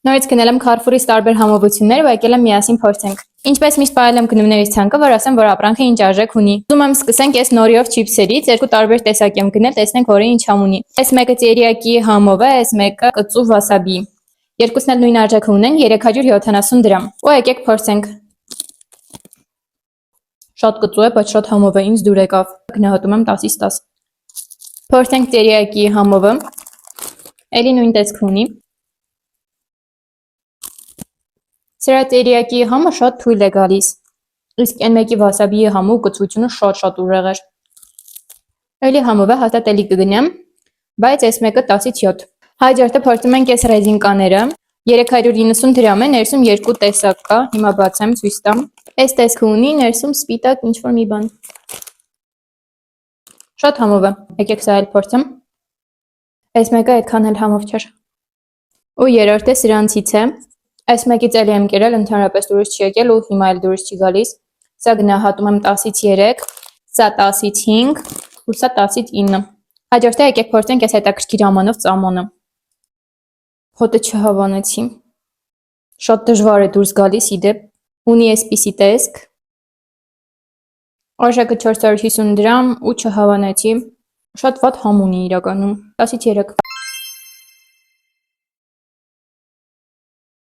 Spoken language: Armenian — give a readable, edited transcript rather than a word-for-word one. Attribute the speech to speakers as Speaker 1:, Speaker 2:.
Speaker 1: Նորից գնել եմ Carrefour-ից տարբեր համովություններ ու եկել եմ միասին փորձենք։ Ինչպես միշտ պահել եմ գնումներից ցանկը, որ ասեմ, որ ապրանքը ինչ արժեք ունի։ Ուզում եմ սկսենք այս նորիով չիփսերից, երկու տարբեր տեսակ եմ գնել, տեսնենք որը ինչ համ ունի։ Այս մեկը տերիակի համով է, այս մեկը կծու վասաբի։ Երկուսն էլ նույն արժեքը ունեն 370 դրամ։ Ու եկեք փորձենք։ Շատ կծու է, բայց շատ համով է, ինձ դուր եկավ։ Գնահատում եմ 10-ից 10։ Փորձենք տերիակի համովը։ Էլի նույն տեսք ունի։ Սրա տերիակի համը շատ թույլ է գալիս, իսկ այն մեկի վասաբիի համու կծությունը շատ ուժեղ էր։ Էլի համով է, հաստատ էլի կգնեմ, բայց այս մեկը 10-ից 7։ Հաջորդը փորձում ենք այս ռեզինկաները, 390 դրամ է, ներսում երկու տեսակ կա, հիմա բացեմ, ցույց տամ։ Այս տեսքը ունի, ներսում սպիտակ ինչ-որ մի բան։ Շատ համով է, եկեք սա էլ փորձեմ։ Այս մեկը այդքան էլ համով չէր։ Ու երրորդը սրանցից է։ Այս մեկից էլի եմ կերել, ընդհանրապես դուրս չի եկել ու հիմա էլ դուրս չի գալիս։ Սա գնահատում եմ 10-ից 3, սա 10-ից 5, ու սա 10-ից 9։ Հաջորդը եկեք փորձենք այս հետաքրքիր ամանով ծամոնը։ Հոտը չհավանեցի։ Շատ դժվար է դուրս գալիս, իդեպ ունի այսպիսի տեսք։ Արժեքը 450 դրամ ու չհավանեցի։ Շատ վատ համ ունի իրականում։ 10-ից 3։